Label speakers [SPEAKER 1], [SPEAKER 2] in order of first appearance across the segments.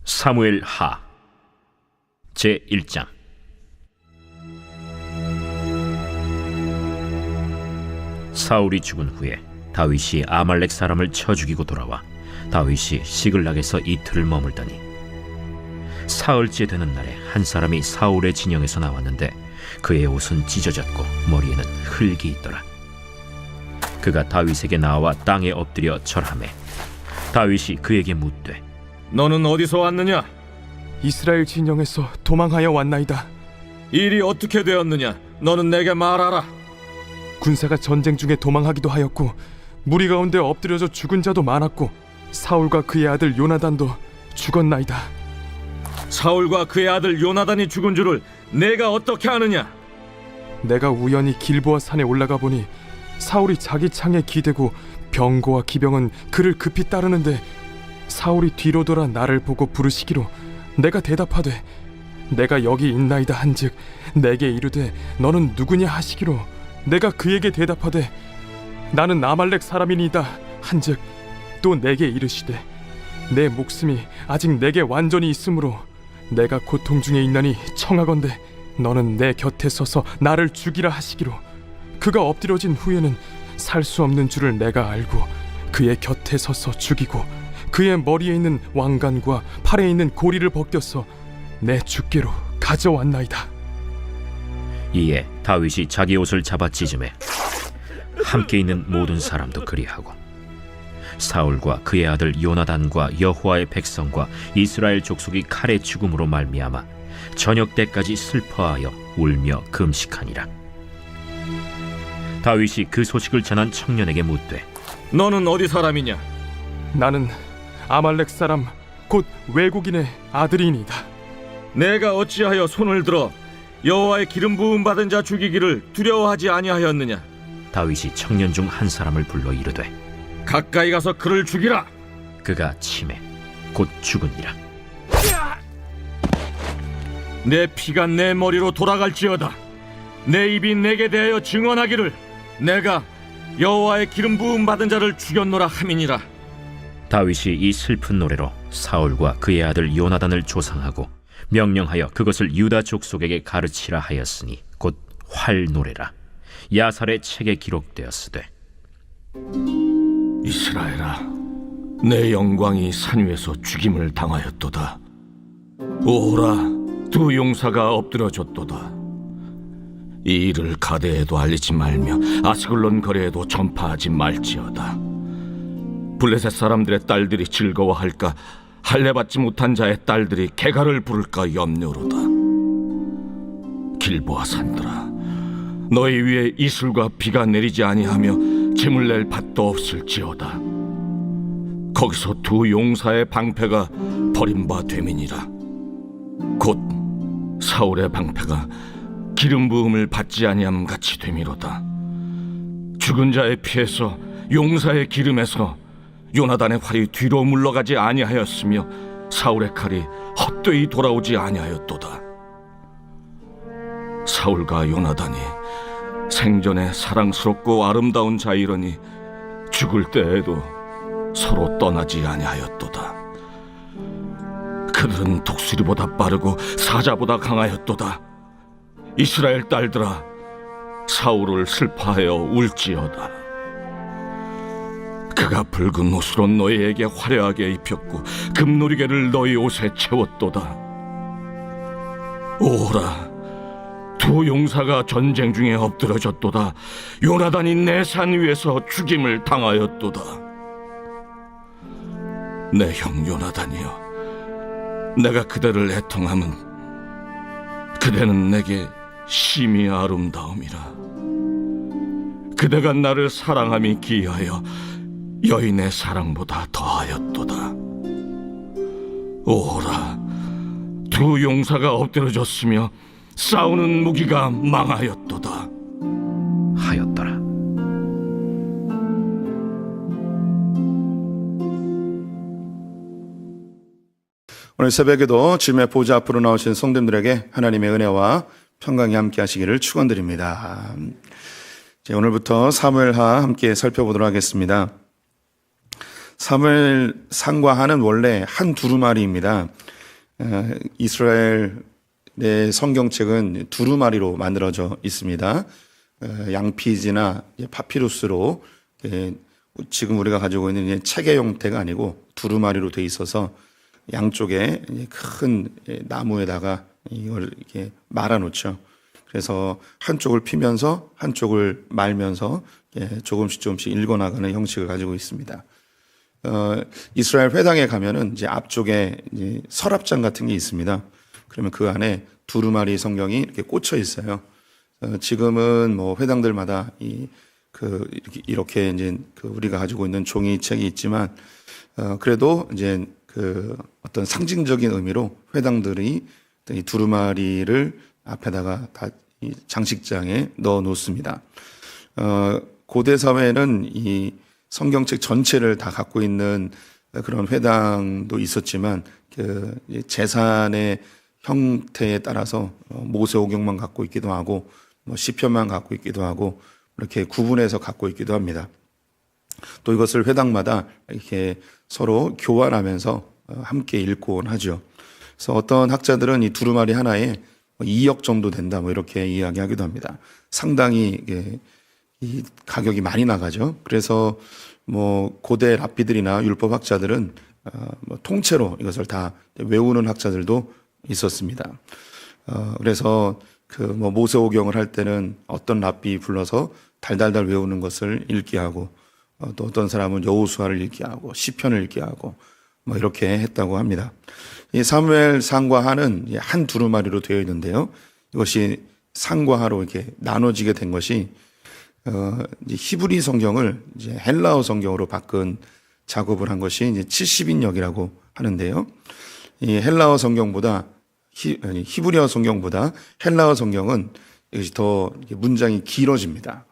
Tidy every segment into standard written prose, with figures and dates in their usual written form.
[SPEAKER 1] 사무엘 하 제1장. 사울이 죽은 후에 다윗이 아말렉 사람을 쳐 죽이고 돌아와 다윗이 시글락에서 이틀을 머물더니 사흘째 되는 날에 한 사람이 사울의 진영에서 나왔는데 그의 옷은 찢어졌고 머리에는 흙이 있더라. 그가 다윗에게 나와 땅에 엎드려 절하매 다윗이 그에게 묻되
[SPEAKER 2] 너는 어디서 왔느냐?
[SPEAKER 3] 이스라엘 진영에서 도망하여 왔나이다.
[SPEAKER 2] 일이 어떻게 되었느냐? 너는 내게 말하라.
[SPEAKER 3] 군사가 전쟁 중에 도망하기도 하였고 무리 가운데 엎드려져 죽은 자도 많았고 사울과 그의 아들 요나단도 죽었나이다.
[SPEAKER 2] 사울과 그의 아들 요나단이 죽은 줄을 내가 어떻게 아느냐?
[SPEAKER 3] 내가 우연히 길보아 산에 올라가 보니 사울이 자기 창에 기대고 병거와 기병은 그를 급히 따르는데 사울이 뒤로 돌아 나를 보고 부르시기로 내가 대답하되 내가 여기 있나이다 한즉 내게 이르되 너는 누구냐 하시기로 내가 그에게 대답하되 나는 아말렉 사람이니이다 한즉 또 내게 이르시되 내 목숨이 아직 내게 완전히 있으므로 내가 고통 중에 있나니 청하건대 너는 내 곁에 서서 나를 죽이라 하시기로 그가 엎드려진 후에는 살 수 없는 줄을 내가 알고 그의 곁에 서서 죽이고 그의 머리에 있는 왕관과 팔에 있는 고리를 벗겨서 내 주께로 가져왔나이다.
[SPEAKER 1] 이에 다윗이 자기 옷을 잡아 찢음에 함께 있는 모든 사람도 그리하고 사울과 그의 아들 요나단과 여호와의 백성과 이스라엘 족속이 칼의 죽음으로 말미암아 저녁 때까지 슬퍼하여 울며 금식하니라. 다윗이 그 소식을 전한 청년에게 묻되
[SPEAKER 2] 너는 어디 사람이냐?
[SPEAKER 3] 나는 아말렉 사람 곧 외국인의 아들이니이다.
[SPEAKER 2] 내가 어찌하여 손을 들어 여호와의 기름 부음 받은 자 죽이기를 두려워하지 아니하였느냐?
[SPEAKER 1] 다윗이 청년 중 한 사람을 불러 이르되
[SPEAKER 2] 가까이 가서 그를 죽이라.
[SPEAKER 1] 그가 치매 곧 죽으니라.
[SPEAKER 2] 내 피가 내 머리로 돌아갈지어다. 내 입이 내게 대하여 증언하기를 내가 여호와의 기름 부음 받은 자를 죽였노라 함이니라.
[SPEAKER 1] 다윗이 이 슬픈 노래로 사울과 그의 아들 요나단을 조상하고 명령하여 그것을 유다 족속에게 가르치라 하였으니 곧 활 노래라. 야살의 책에 기록되었으되
[SPEAKER 4] 이스라엘아, 내 영광이 산 위에서 죽임을 당하였도다. 오호라, 두 용사가 엎드려졌도다. 이 일을 가데에도 알리지 말며 아스글론 거리에도 전파하지 말지어다. 블레셋 사람들의 딸들이 즐거워할까, 할례받지 못한 자의 딸들이 개가를 부를까 염려로다. 길보아 산들아, 너희 위에 이슬과 비가 내리지 아니하며 재물 낼 밭도 없을지어다. 거기서 두 용사의 방패가 버림바 됨이니라. 곧 사울의 방패가 기름 부음을 받지 아니함 같이 됨이로다. 죽은 자의 피에서 용사의 기름에서 요나단의 활이 뒤로 물러가지 아니하였으며 사울의 칼이 헛되이 돌아오지 아니하였도다. 사울과 요나단이 생전에 사랑스럽고 아름다운 자이러니 죽을 때에도 서로 떠나지 아니하였도다. 그들은 독수리보다 빠르고 사자보다 강하였도다. 이스라엘 딸들아, 사울을 슬퍼하여 울지어다. 그가 붉은 옷으로 너희에게 화려하게 입혔고 금노리개를 너희 옷에 채웠도다. 오라, 두 용사가 전쟁 중에 엎드려졌도다. 요나단이 내 산 위에서 죽임을 당하였도다. 내 형 요나단이여, 내가 그대를 애통함은 그대는 내게 심히 아름다움이라. 그대가 나를 사랑함이 기이하여 여인의 사랑보다 더하였도다. 오라, 두 용사가 엎드려졌으며 싸우는 무기가 망하였도다
[SPEAKER 1] 하였더라.
[SPEAKER 5] 오늘 새벽에도 주님의 보좌 앞으로 나오신 성도님들에게 하나님의 은혜와 평강이 함께 하시기를 축원드립니다. 오늘부터 사무엘하 함께 살펴보도록 하겠습니다. 사무엘상과 하는 원래 한 두루마리입니다. 이스라엘의 성경책은 두루마리로 만들어져 있습니다. 양피지나 파피루스로 지금 우리가 가지고 있는 책의 형태가 아니고 두루마리로 돼 있어서 양쪽에 큰 나무에다가 이걸 이렇게 말아놓죠. 그래서 한쪽을 피면서 한쪽을 말면서 조금씩 읽어나가는 형식을 가지고 있습니다. 이스라엘 회당에 가면은 이제 앞쪽에 이제 서랍장 같은 게 있습니다. 그러면 그 안에 두루마리 성경이 이렇게 꽂혀 있어요. 지금은 뭐 회당들마다 이렇게 이제 우리가 가지고 있는 종이책이 있지만, 그래도 이제 어떤 상징적인 의미로 회당들이 이 두루마리를 앞에다가 다 이 장식장에 넣어 놓습니다. 고대 사회에는 이 성경책 전체를 다 갖고 있는 그런 회당도 있었지만, 재산의 형태에 따라서 모세오경만 갖고 있기도 하고, 시편만 갖고 있기도 하고, 이렇게 구분해서 갖고 있기도 합니다. 또 이것을 회당마다 이렇게 서로 교환하면서 함께 읽곤 하죠. 그래서 어떤 학자들은 이 두루마리 하나에 2억 정도 된다, 이렇게 이야기하기도 합니다. 상당히 이 가격이 많이 나가죠. 그래서 고대 랍비들이나 율법학자들은 통째로 이것을 다 외우는 학자들도 있었습니다. 그래서 모세오경을 할 때는 어떤 랍비 불러서 달달달 외우는 것을 읽게 하고, 또 어떤 사람은 여호수아를 읽게 하고 시편을 읽게 하고 이렇게 했다고 합니다. 이 사무엘 상과 하는 한 두루마리로 되어 있는데요. 이것이 상과 하로 이렇게 나눠지게 된 것이 이제 히브리 성경을 이제 헬라어 성경으로 바꾼 작업을 한 것이 이제 70인역이라고 하는데요. 이 헬라어 성경보다 히브리어 성경보다 헬라어 성경은 이것이 더 문장이 길어집니다.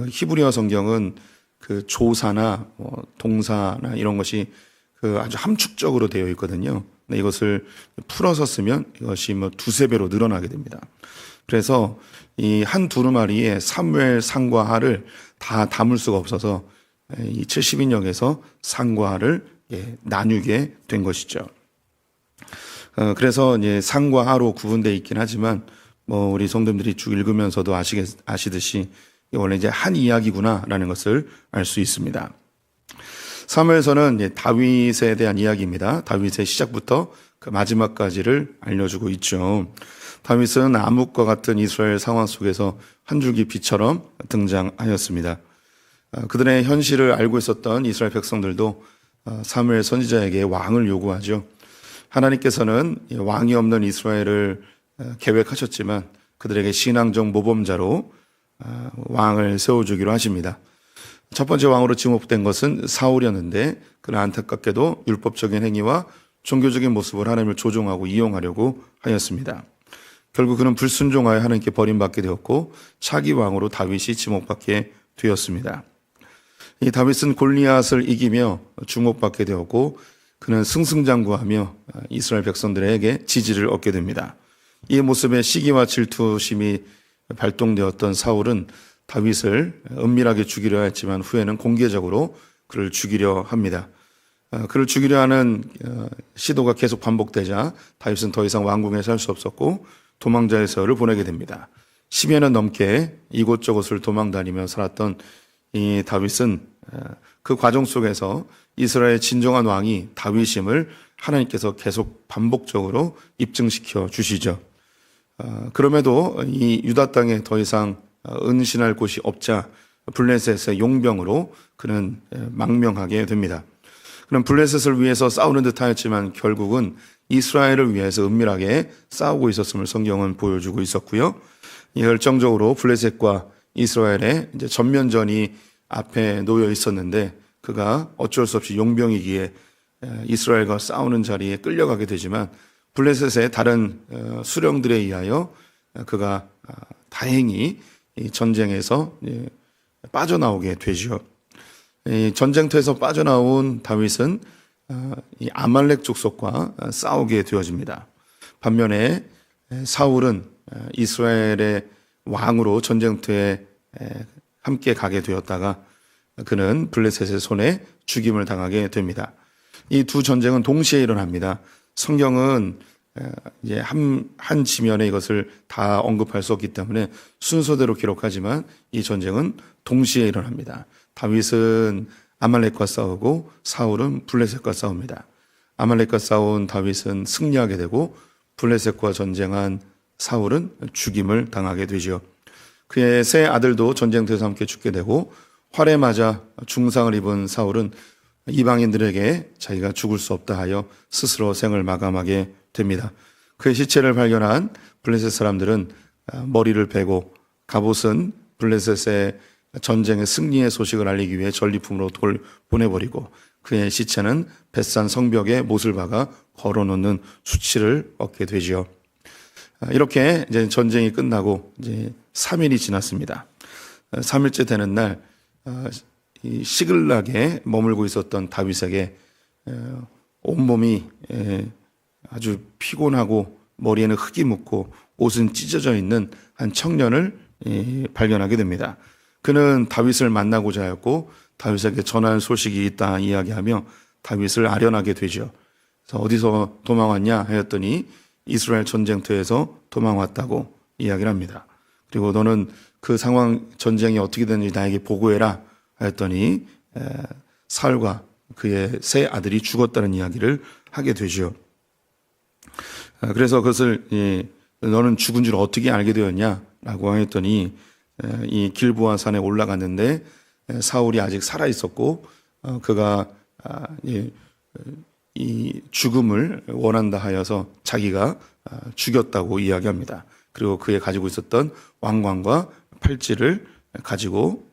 [SPEAKER 5] 히브리어 성경은 조사나 동사나 이런 것이 아주 함축적으로 되어 있거든요. 근데 이것을 풀어서 쓰면 이것이 두세 배로 늘어나게 됩니다. 그래서 이 한 두루마리에 사무엘 상과 하를 다 담을 수가 없어서 이 70인역에서 상과 하를 나누게 된 것이죠. 그래서 이제 상과 하로 구분되어 있긴 하지만 우리 성도님들이 쭉 읽으면서도 아시듯이 원래 이제 한 이야기구나라는 것을 알 수 있습니다. 사무엘서는 이제 다윗에 대한 이야기입니다. 다윗의 시작부터 그 마지막까지를 알려주고 있죠. 다윗은 암흑과 같은 이스라엘 상황 속에서 한 줄기 빛처럼 등장하였습니다. 그들의 현실을 알고 있었던 이스라엘 백성들도 사무엘 선지자에게 왕을 요구하죠. 하나님께서는 왕이 없는 이스라엘을 계획하셨지만 그들에게 신앙적 모범자로 왕을 세워주기로 하십니다. 첫 번째 왕으로 지목된 것은 사울이었는데, 그는 안타깝게도 율법적인 행위와 종교적인 모습을 하나님을 조종하고 이용하려고 하였습니다. 결국 그는 불순종하여 하나님께 버림받게 되었고 차기 왕으로 다윗이 지목받게 되었습니다. 이 다윗은 골리앗을 이기며 주목받게 되었고 그는 승승장구하며 이스라엘 백성들에게 지지를 얻게 됩니다. 이 모습에 시기와 질투심이 발동되었던 사울은 다윗을 은밀하게 죽이려 했지만 후에는 공개적으로 그를 죽이려 합니다. 그를 죽이려 하는 시도가 계속 반복되자 다윗은 더 이상 왕궁에 살 수 없었고 도망자의 서열을 보내게 됩니다. 10여 년 넘게 이곳저곳을 도망다니며 살았던 이 다윗은 그 과정 속에서 이스라엘의 진정한 왕이 다윗임을 하나님께서 계속 반복적으로 입증시켜 주시죠. 그럼에도 이 유다 땅에 더 이상 은신할 곳이 없자 블레셋의 용병으로 그는 망명하게 됩니다. 그는 블레셋을 위해서 싸우는 듯 하였지만 결국은 이스라엘을 위해서 은밀하게 싸우고 있었음을 성경은 보여주고 있었고요. 열정적으로 블레셋과 이스라엘의 이제 전면전이 앞에 놓여 있었는데 그가 어쩔 수 없이 용병이기에 이스라엘과 싸우는 자리에 끌려가게 되지만 블레셋의 다른 수령들에 의하여 그가 다행히 이 전쟁에서 빠져나오게 되죠. 이 전쟁터에서 빠져나온 다윗은 이 아말렉 족속과 싸우게 되어집니다. 반면에 사울은 이스라엘의 왕으로 전쟁터에 함께 가게 되었다가 그는 블레셋의 손에 죽임을 당하게 됩니다. 이 두 전쟁은 동시에 일어납니다. 성경은 이제 한 지면에 이것을 다 언급할 수 없기 때문에 순서대로 기록하지만 이 전쟁은 동시에 일어납니다. 다윗은 아말렉과 싸우고 사울은 블레셋과 싸웁니다. 아말렉과 싸운 다윗은 승리하게 되고 블레셋과 전쟁한 사울은 죽임을 당하게 되죠. 그의 세 아들도 전쟁터에서 함께 죽게 되고 활에 맞아 중상을 입은 사울은 이방인들에게 자기가 죽을 수 없다 하여 스스로 생을 마감하게 됩니다. 그의 시체를 발견한 블레셋 사람들은 머리를 베고 갑옷은 블레셋의 전쟁의 승리의 소식을 알리기 위해 전리품으로 보내버리고 그의 시체는 벳산 성벽에 못을 박아 걸어놓는 수치를 얻게 되지요. 이렇게 이제 전쟁이 끝나고 이제 3일이 지났습니다. 3일째 되는 날 이 시글락에 머물고 있었던 다윗에게 온몸이 아주 피곤하고 머리에는 흙이 묻고 옷은 찢어져 있는 한 청년을 발견하게 됩니다. 그는 다윗을 만나고자 하였고 다윗에게 전할 소식이 있다 이야기하며 다윗을 아련하게 되죠. 그래서 어디서 도망왔냐 하였더니 이스라엘 전쟁터에서 도망왔다고 이야기를 합니다. 그리고 너는 그 상황 전쟁이 어떻게 되는지 나에게 보고해라 하였더니 사울과 그의 세 아들이 죽었다는 이야기를 하게 되죠. 그래서 그것을 너는 죽은 줄 어떻게 알게 되었냐라고 하였더니 이 길보아 산에 올라갔는데 사울이 아직 살아 있었고 그가 이 죽음을 원한다 하여서 자기가 죽였다고 이야기합니다. 그리고 그에 가지고 있었던 왕관과 팔찌를 가지고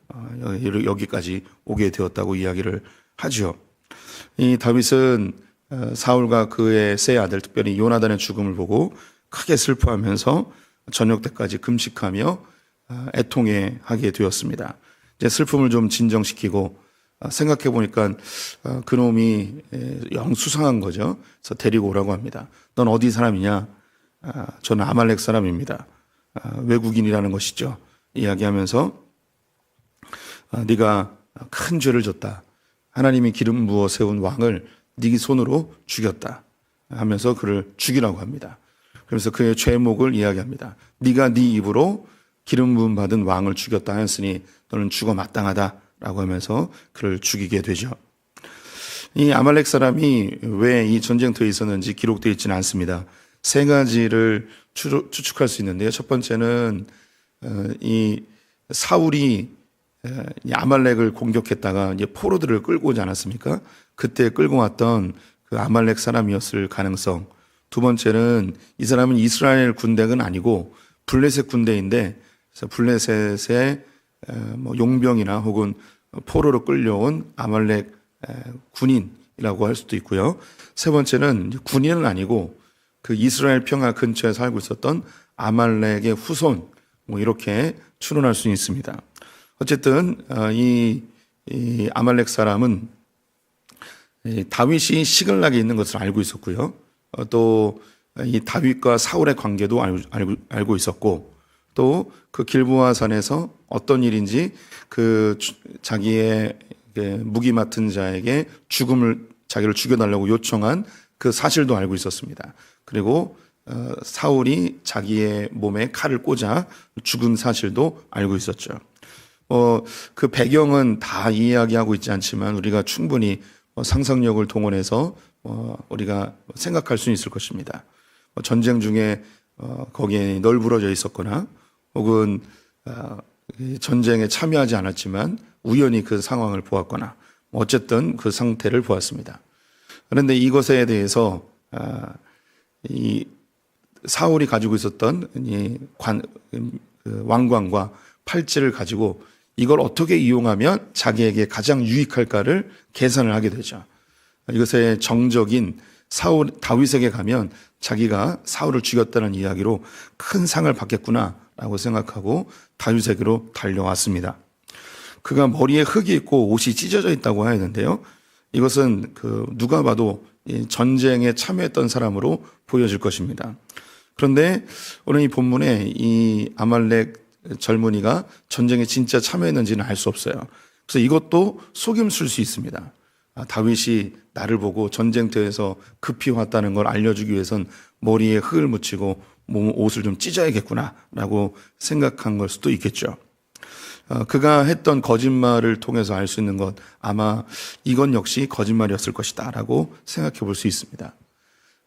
[SPEAKER 5] 여기까지 오게 되었다고 이야기를 하죠. 이 다윗은 사울과 그의 세 아들 특별히 요나단의 죽음을 보고 크게 슬퍼하면서 저녁 때까지 금식하며 애통해하게 되었습니다. 이제 슬픔을 좀 진정시키고 생각해 보니까 그놈이 영 수상한 거죠. 그래서 데리고 오라고 합니다. 넌 어디 사람이냐? 저는 아말렉 사람입니다. 외국인이라는 것이죠. 이야기하면서 네가 큰 죄를 졌다. 하나님이 기름 부어 세운 왕을 네 손으로 죽였다 하면서 그를 죽이라고 합니다. 그래서 그의 죄목을 이야기합니다. 네가 네 입으로 기름 부음 받은 왕을 죽였다 하였으니 너는 죽어 마땅하다라고 하면서 그를 죽이게 되죠. 이 아말렉 사람이 왜 이 전쟁터에 있었는지 기록되어 있지는 않습니다. 세 가지를 추측할 수 있는데요. 첫 번째는 이 사울이 이 아말렉을 공격했다가 이제 포로들을 끌고 오지 않았습니까? 그때 끌고 왔던 그 아말렉 사람이었을 가능성. 두 번째는 이 사람은 이스라엘 군대가 아니고 블레셋 군대인데 그래서 블레셋의 뭐 용병이나 혹은 포로로 끌려온 아말렉 군인이라고 할 수도 있고요. 세 번째는 군인은 아니고 그 이스라엘 평화 근처에 살고 있었던 아말렉의 후손 뭐 이렇게 추론할 수 있습니다. 어쨌든 이 아말렉 사람은 다윗이 시글락에 있는 것을 알고 있었고요. 또 이 다윗과 사울의 관계도 알고 있었고 또 그 길보아 산에서 어떤 일인지 그 자기의 무기 맡은 자에게 자기를 죽여달라고 요청한 그 사실도 알고 있었습니다. 그리고 사울이 자기의 몸에 칼을 꽂아 죽은 사실도 알고 있었죠. 그 배경은 다 이야기하고 있지 않지만 우리가 충분히 상상력을 동원해서 우리가 생각할 수 있을 것입니다. 전쟁 중에 거기에 널브러져 있었거나 혹은 전쟁에 참여하지 않았지만 우연히 그 상황을 보았거나 어쨌든 그 상태를 보았습니다. 그런데 이것에 대해서 이 사울이 가지고 있었던 이 왕관과 팔찌를 가지고 이걸 어떻게 이용하면 자기에게 가장 유익할까를 계산을 하게 되죠. 이것의 정적인 다윗에게 가면 자기가 사울을 죽였다는 이야기로 큰 상을 받겠구나라고 생각하고 다윗에게로 달려왔습니다. 그가 머리에 흙이 있고 옷이 찢어져 있다고 해야 하는데요. 이것은 누가 봐도 전쟁에 참여했던 사람으로 보여질 것입니다. 그런데 오늘 이 본문에 이 아말렉 젊은이가 전쟁에 진짜 참여했는지는 알 수 없어요. 그래서 이것도 속임수일 수 있습니다. 다윗이 나를 보고 전쟁터에서 급히 왔다는 걸 알려주기 위해선 머리에 흙을 묻히고 옷을 좀 찢어야겠구나라고 생각한 걸 수도 있겠죠. 그가 했던 거짓말을 통해서 알 수 있는 것, 아마 이건 역시 거짓말이었을 것이다라고 생각해 볼 수 있습니다.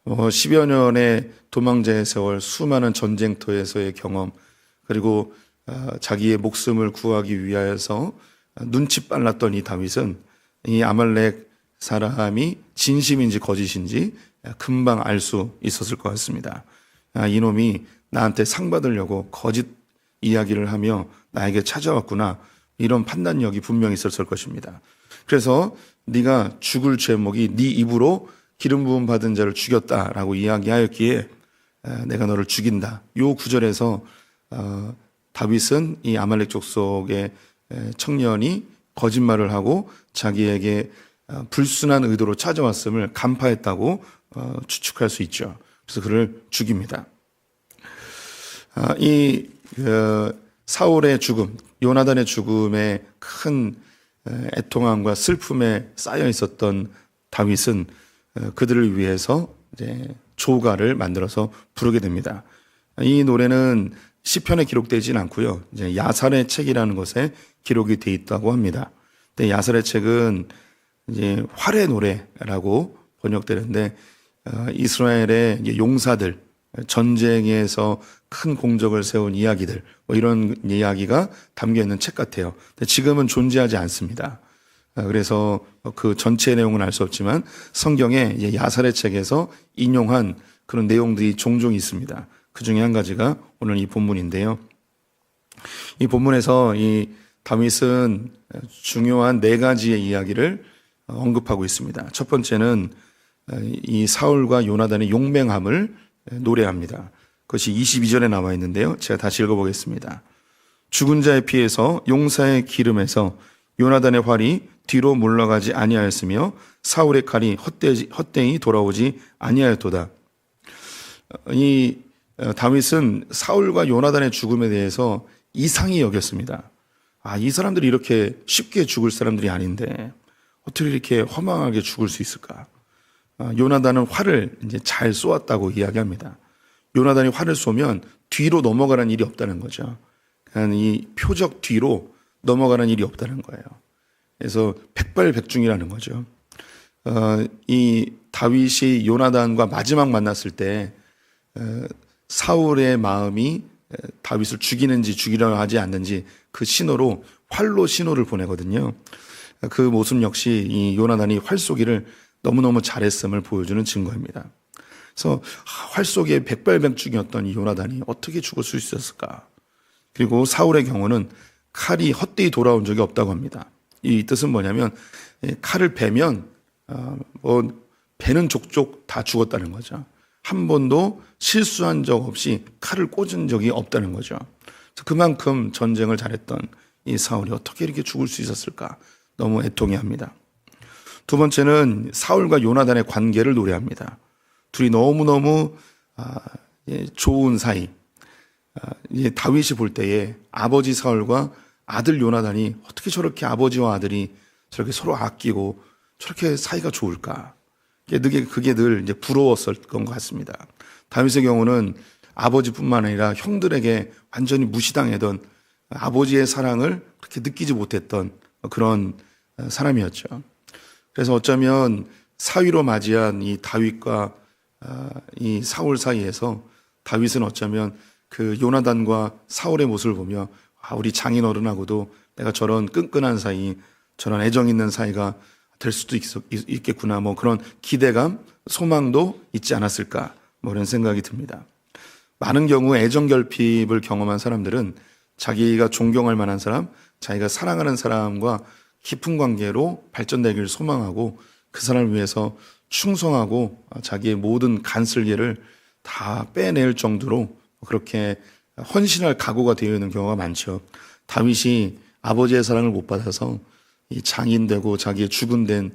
[SPEAKER 5] 10여 년의 도망자의 세월, 수많은 전쟁터에서의 경험, 그리고 자기의 목숨을 구하기 위하여서 눈치 빨랐던 이 다윗은 이 아말렉 사람이 진심인지 거짓인지 금방 알 수 있었을 것 같습니다. 이놈이 나한테 상 받으려고 거짓 이야기를 하며 나에게 찾아왔구나, 이런 판단력이 분명히 있었을 것입니다. 그래서 네가 죽을 제목이 네 입으로 기름 부음 받은 자를 죽였다라고 이야기하였기에 내가 너를 죽인다. 요 구절에서 다윗은 이 아말렉 족속의 청년이 거짓말을 하고 자기에게 불순한 의도로 찾아왔음을 간파했다고 추측할 수 있죠. 그래서 그를 죽입니다. 이 사울의 죽음, 요나단의 죽음에 큰 애통함과 슬픔에 쌓여 있었던 다윗은 그들을 위해서 이제 조가를 만들어서 부르게 됩니다. 이 노래는 시편에 기록되진 않고요. 이제 야살의 책이라는 것에 기록이 돼 있다고 합니다. 근데 야살의 책은 이제 활의 노래라고 번역되는데 이스라엘의 용사들, 전쟁에서 큰 공적을 세운 이야기들, 뭐 이런 이야기가 담겨 있는 책 같아요. 근데 지금은 존재하지 않습니다. 그래서 그 전체 내용은 알 수 없지만 성경에 야살의 책에서 인용한 그런 내용들이 종종 있습니다. 그 중에 한 가지가 오늘 이 본문인데요. 이 본문에서 이 다윗은 중요한 4가지의 이야기를 언급하고 있습니다. 첫 번째는 이 사울과 요나단의 용맹함을 노래합니다. 그것이 22절에 나와 있는데요. 제가 다시 읽어보겠습니다. 죽은 자의 피에서 용사의 기름에서 요나단의 활이 뒤로 물러가지 아니하였으며 사울의 칼이 헛되이 돌아오지 아니하였도다. 이 다윗은 사울과 요나단의 죽음에 대해서 이상히 여겼습니다. 이 사람들이 이렇게 쉽게 죽을 사람들이 아닌데 어떻게 이렇게 허망하게 죽을 수 있을까? 요나단은 활을 이제 잘 쏘았다고 이야기합니다. 요나단이 활을 쏘면 뒤로 넘어가는 일이 없다는 거죠. 그러니까 이 표적 뒤로 넘어가는 일이 없다는 거예요. 그래서 백발백중이라는 거죠. 이 다윗이 요나단과 마지막 만났을 때 사울의 마음이 다윗을 죽이는지 죽이려 하지 않는지 그 신호로 활로 신호를 보내거든요. 그 모습 역시 이 요나단이 활 쏘기를 너무너무 잘했음을 보여주는 증거입니다. 그래서 활 쏘기에 백발백중이었던 이 요나단이 어떻게 죽을 수 있었을까? 그리고 사울의 경우는 칼이 헛되이 돌아온 적이 없다고 합니다. 이 뜻은 뭐냐면 칼을 베면 베는 족족 다 죽었다는 거죠. 한 번도 실수한 적 없이 칼을 꽂은 적이 없다는 거죠. 그만큼 전쟁을 잘했던 이 사울이 어떻게 이렇게 죽을 수 있었을까? 너무 애통해 합니다. 두 번째는 사울과 요나단의 관계를 노래합니다. 둘이 너무너무 좋은 사이. 다윗이 볼 때에 아버지 사울과 아들 요나단이 어떻게 저렇게 아버지와 아들이 저렇게 서로 아끼고 저렇게 사이가 좋을까? 그게 늘 이제 부러웠었던 것 같습니다. 다윗의 경우는 아버지뿐만 아니라 형들에게 완전히 무시당하던 아버지의 사랑을 그렇게 느끼지 못했던 그런 사람이었죠. 그래서 어쩌면 사위로 맞이한 이 다윗과 이 사울 사이에서 다윗은 어쩌면 그 요나단과 사울의 모습을 보며 우리 장인어른하고도 내가 저런 끈끈한 사이, 저런 애정 있는 사이가 될 수도 있겠구나, 뭐 그런 기대감, 소망도 있지 않았을까, 뭐 이런 생각이 듭니다. 많은 경우 애정 결핍을 경험한 사람들은 자기가 존경할 만한 사람, 자기가 사랑하는 사람과 깊은 관계로 발전되기를 소망하고 그 사람을 위해서 충성하고 자기의 모든 간슬기를 다 빼낼 정도로 그렇게 헌신할 각오가 되어 있는 경우가 많죠. 다윗이 아버지의 사랑을 못 받아서 이 장인되고 자기의 주군된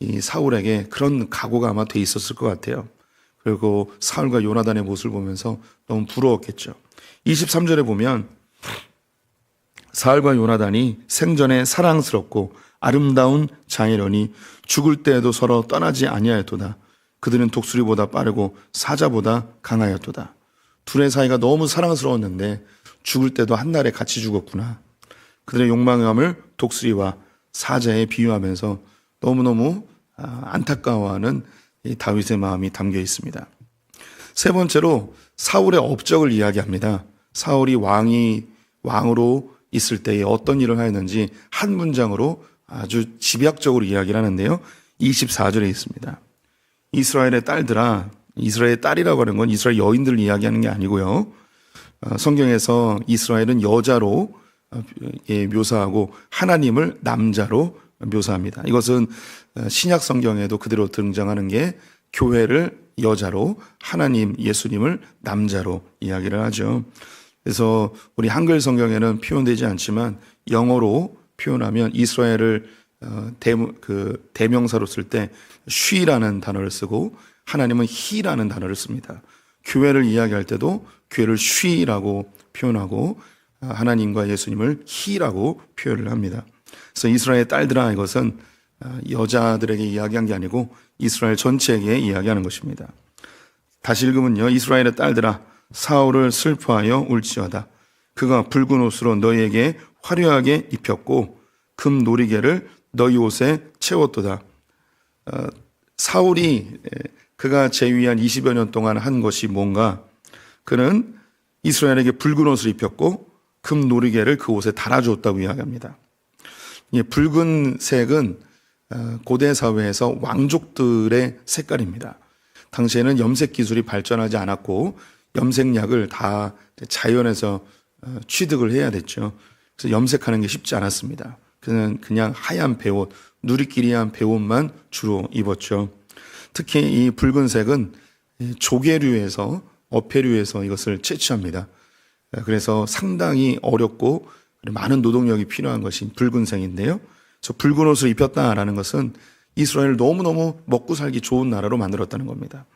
[SPEAKER 5] 이 사울에게 그런 각오가 아마 돼 있었을 것 같아요. 그리고 사울과 요나단의 모습을 보면서 너무 부러웠겠죠. 23절에 보면 사울과 요나단이 생전에 사랑스럽고 아름다운 자이러니 죽을 때에도 서로 떠나지 아니하였도다. 그들은 독수리보다 빠르고 사자보다 강하였도다. 둘의 사이가 너무 사랑스러웠는데 죽을 때도 한날에 같이 죽었구나. 그들의 욕망함을 독수리와 사자에 비유하면서 너무너무 안타까워하는 이 다윗의 마음이 담겨 있습니다. 세 번째로 사울의 업적을 이야기합니다. 사울이 왕으로 있을 때에 어떤 일을 하였는지 한 문장으로 아주 집약적으로 이야기를 하는데요. 24절에 있습니다. 이스라엘의 딸들아, 이스라엘의 딸이라고 하는 건 이스라엘 여인들을 이야기하는 게 아니고요. 성경에서 이스라엘은 여자로 묘사하고 하나님을 남자로 묘사합니다. 이것은 신약 성경에도 그대로 등장하는 게 교회를 여자로, 하나님 예수님을 남자로 이야기를 하죠. 그래서 우리 한글 성경에는 표현되지 않지만 영어로 표현하면 이스라엘을 대명사로 쓸 때 she라는 단어를 쓰고 하나님은 he라는 단어를 씁니다. 교회를 이야기할 때도 교회를 she라고 표현하고 하나님과 예수님을 he라고 표현을 합니다. 그래서 이스라엘의 딸들아, 이것은 여자들에게 이야기한 게 아니고 이스라엘 전체에게 이야기하는 것입니다. 다시 읽으면요. 이스라엘의 딸들아, 사울을 슬퍼하여 울지어다. 그가 붉은 옷으로 너희에게 화려하게 입혔고 금 놀이개를 너희 옷에 채웠도다. 사울이 그가 재위한 20여 년 동안 한 것이 뭔가? 그는 이스라엘에게 붉은 옷을 입혔고 금 놀이개를 그 옷에 달아주었다고 이야기합니다. 붉은색은 고대 사회에서 왕족들의 색깔입니다. 당시에는 염색 기술이 발전하지 않았고 염색약을 다 자연에서 취득을 해야 됐죠. 그래서 염색하는 게 쉽지 않았습니다. 그냥 하얀 배옷, 누리끼리한 배옷만 주로 입었죠. 특히 이 붉은색은 조개류에서, 어패류에서 이것을 채취합니다. 그래서 상당히 어렵고 많은 노동력이 필요한 것이 붉은색인데요. 그래서 붉은 옷을 입혔다라는 것은 이스라엘을 너무너무 먹고 살기 좋은 나라로 만들었다는 겁니다.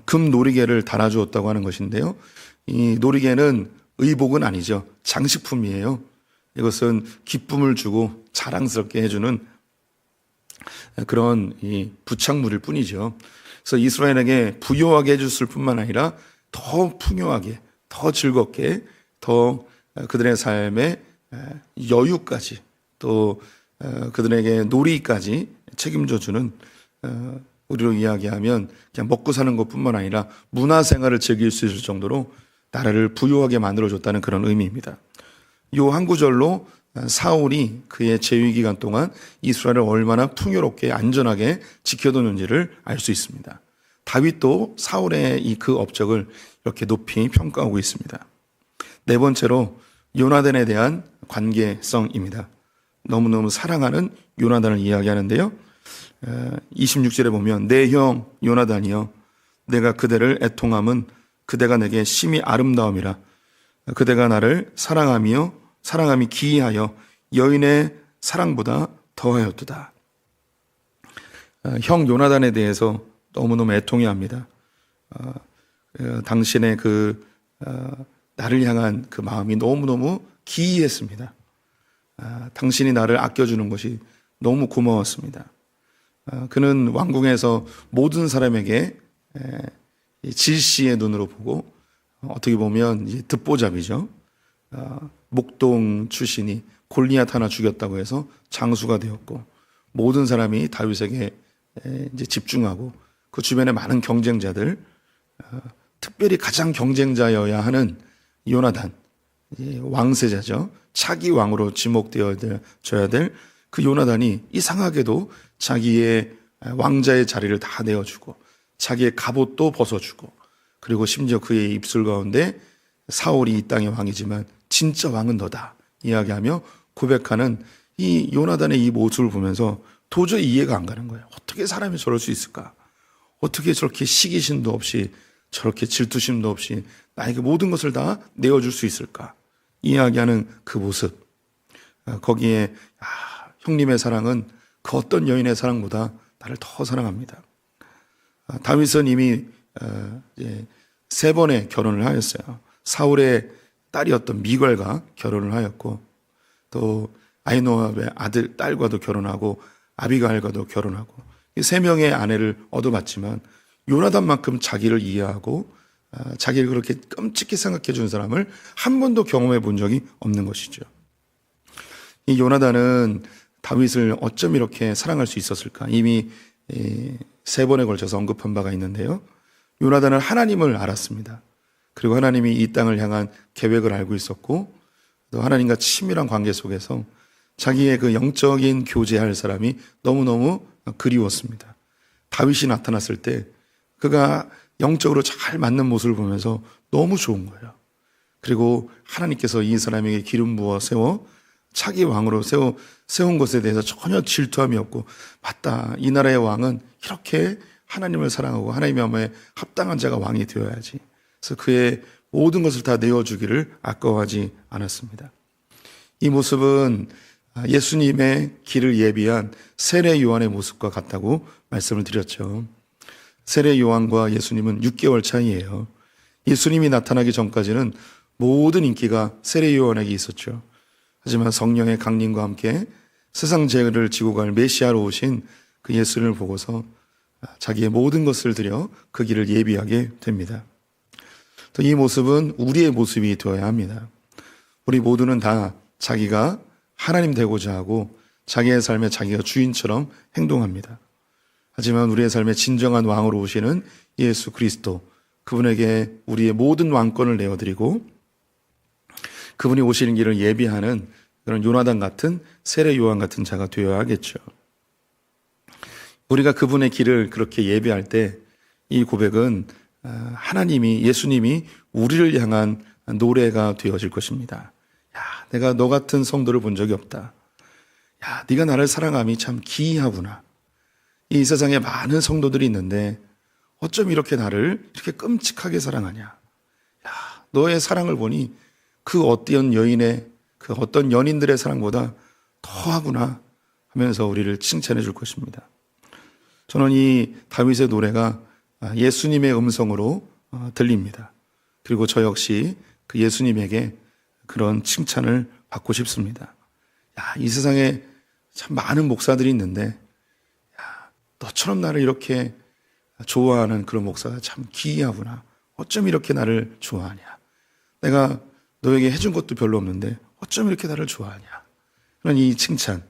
[SPEAKER 5] 금 놀이개를 달아주었다고 하는 것인데요. 이 놀이개는 의복은 아니죠. 장식품이에요. 이것은 기쁨을 주고 자랑스럽게 해주는 그런 이 부착물일 뿐이죠. 그래서 이스라엘에게 부유하게 해줬을 뿐만 아니라 더 풍요하게, 더 즐겁게, 더 그들의 삶의 여유까지, 또 그들에게 놀이까지 책임져주는, 우리로 이야기하면 그냥 먹고 사는 것뿐만 아니라 문화생활을 즐길 수 있을 정도로 나라를 부유하게 만들어줬다는 그런 의미입니다. 이 한 구절로 사울이 그의 재위 기간 동안 이스라엘을 얼마나 풍요롭게 안전하게 지켜뒀는지를 알 수 있습니다. 다윗도 사울의 그 업적을 이렇게 높이 평가하고 있습니다. 네 번째로 요나단에 대한 관계성입니다. 너무너무 사랑하는 요나단을 이야기하는데요. 26절에 보면 내 형 요나단이여, 내가 그대를 애통함은 그대가 내게 심히 아름다움이라. 그대가 나를 사랑함이 기이하여 여인의 사랑보다 더하였도다. 형 요나단에 대해서 너무너무 애통해 합니다. 당신의 나를 향한 그 마음이 너무너무 기이했습니다. 당신이 나를 아껴주는 것이 너무 고마웠습니다. 그는 왕궁에서 모든 사람에게 질시의 눈으로 보고, 어떻게 보면 이제 듣보잡이죠. 목동 출신이 골리앗 하나 죽였다고 해서 장수가 되었고, 모든 사람이 다윗에게 이제 집중하고, 그 주변에 많은 경쟁자들, 특별히 가장 경쟁자여야 하는 요나단, 왕세자죠. 차기 왕으로 지목되어져야 될 그 요나단이 이상하게도 자기의 왕자의 자리를 다 내어주고, 자기의 갑옷도 벗어주고, 그리고 심지어 그의 입술 가운데 사울이 이 땅의 왕이지만 진짜 왕은 너다 이야기하며 고백하는 이 요나단의 이 모습을 보면서 도저히 이해가 안 가는 거예요. 어떻게 사람이 저럴 수 있을까? 어떻게 저렇게 시기심도 없이, 저렇게 질투심도 없이 나에게 모든 것을 다 내어줄 수 있을까? 이야기하는 그 모습. 거기에 형님의 사랑은 그 어떤 여인의 사랑보다 나를 더 사랑합니다. 다윗은 이미 3번의 결혼을 하였어요. 사울의 딸이었던 미갈과 결혼을 하였고, 또 아히노압의 딸과도 결혼하고 아비가일과도 결혼하고 이 3명의 아내를 얻어봤지만 요나단만큼 자기를 이해하고 자기를 그렇게 끔찍히 생각해 준 사람을 한 번도 경험해 본 적이 없는 것이죠. 이 요나단은 다윗을 어쩜 이렇게 사랑할 수 있었을까? 이미 3번에 걸쳐서 언급한 바가 있는데요. 요나단은 하나님을 알았습니다. 그리고 하나님이 이 땅을 향한 계획을 알고 있었고 또 하나님과 친밀한 관계 속에서 자기의 그 영적인 교제할 사람이 너무너무 그리웠습니다. 다윗이 나타났을 때 그가 영적으로 잘 맞는 모습을 보면서 너무 좋은 거예요. 그리고 하나님께서 이 사람에게 기름 부어 세워 차기 왕으로 세운 것에 대해서 전혀 질투함이 없고, 맞다, 이 나라의 왕은 이렇게 하나님을 사랑하고 하나님의 마음에 합당한 자가 왕이 되어야지. 그래서 그의 모든 것을 다 내어주기를 아까워하지 않았습니다. 이 모습은 예수님의 길을 예비한 세례 요한의 모습과 같다고 말씀을 드렸죠. 세례 요한과 예수님은 6개월 차이예요. 예수님이 나타나기 전까지는 모든 인기가 세례 요한에게 있었죠. 하지만 성령의 강림과 함께 세상 죄를 지고 갈 메시아로 오신 그 예수를 보고서 자기의 모든 것을 들여 그 길을 예비하게 됩니다. 또 이 모습은 우리의 모습이 되어야 합니다. 우리 모두는 다 자기가 하나님 되고자 하고 자기의 삶에 자기가 주인처럼 행동합니다. 하지만 우리의 삶에 진정한 왕으로 오시는 예수 그리스도, 그분에게 우리의 모든 왕권을 내어드리고 그분이 오시는 길을 예비하는 그런 요나단 같은 세례 요한 같은 자가 되어야 하겠죠. 우리가 그분의 길을 그렇게 예비할 때 이 고백은 하나님이, 예수님이 우리를 향한 노래가 되어질 것입니다. 야, 내가 너 같은 성도를 본 적이 없다. 야, 네가 나를 사랑함이 참 기이하구나. 이 세상에 많은 성도들이 있는데 어쩜 이렇게 나를 이렇게 끔찍하게 사랑하냐. 야, 너의 사랑을 보니 그 어떤 여인의, 그 어떤 연인들의 사랑보다 더하구나 하면서 우리를 칭찬해 줄 것입니다. 저는 이 다윗의 노래가 예수님의 음성으로 들립니다. 그리고 저 역시 그 예수님에게 그런 칭찬을 받고 싶습니다. 야, 이 세상에 참 많은 목사들이 있는데, 야, 너처럼 나를 이렇게 좋아하는 그런 목사가 참 기이하구나. 어쩜 이렇게 나를 좋아하냐. 내가 너에게 해준 것도 별로 없는데 어쩜 이렇게 나를 좋아하냐. 그런 이 칭찬.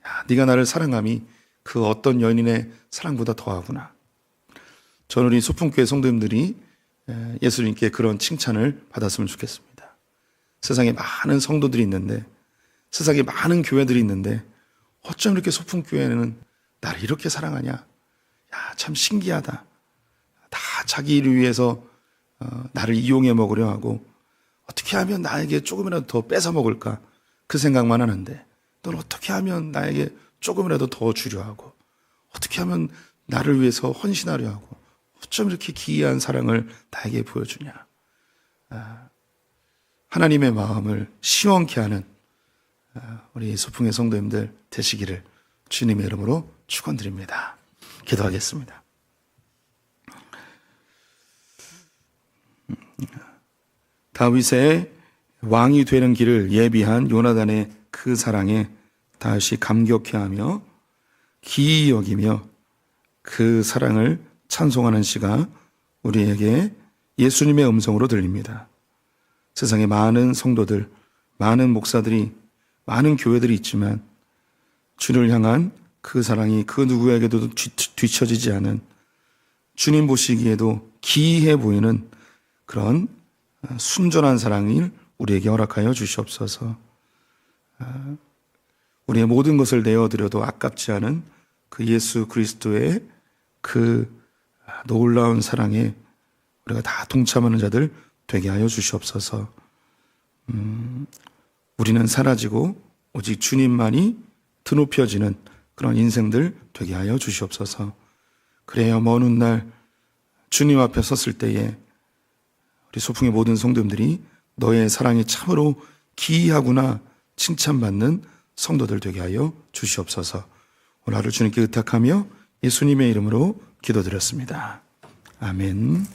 [SPEAKER 5] 야, 네가 나를 사랑함이 그 어떤 연인의 사랑보다 더하구나. 저는 우리 소풍교회 성도님들이 예수님께 그런 칭찬을 받았으면 좋겠습니다. 세상에 많은 성도들이 있는데, 세상에 많은 교회들이 있는데 어쩜 이렇게 소풍교회는 나를 이렇게 사랑하냐. 야, 참 신기하다. 다 자기 일을 위해서 나를 이용해 먹으려 하고 어떻게 하면 나에게 조금이라도 더 뺏어 먹을까 그 생각만 하는데, 넌 어떻게 하면 나에게 조금이라도 더 주려 하고 어떻게 하면 나를 위해서 헌신하려 하고 어쩜 이렇게 기이한 사랑을 나에게 보여주냐. 하나님의 마음을 시원케 하는 우리 소풍의 성도님들 되시기를 주님의 이름으로 축원드립니다. 기도하겠습니다. 다윗의 왕이 되는 길을 예비한 요나단의 그 사랑에 다시 감격해하며 기이 여기며 그 사랑을 찬송하는 시가 우리에게 예수님의 음성으로 들립니다. 세상에 많은 성도들, 많은 목사들이, 많은 교회들이 있지만 주를 향한 그 사랑이 그 누구에게도 뒤처지지 않은, 주님 보시기에도 기이해 보이는 그런 순전한 사랑을 우리에게 허락하여 주시옵소서. 우리의 모든 것을 내어드려도 아깝지 않은 그 예수 그리스도의 그 놀라운 사랑에 우리가 다 동참하는 자들 되게 하여 주시옵소서. 우리는 사라지고 오직 주님만이 드높여지는 그런 인생들 되게 하여 주시옵소서. 그래야 먼 훗날 주님 앞에 섰을 때에 우리 소풍의 모든 성도들이 너의 사랑이 참으로 기이하구나 칭찬받는 성도들 되게 하여 주시옵소서. 오늘 하루 주님께 의탁하며 예수님의 이름으로 기도드렸습니다. 아멘.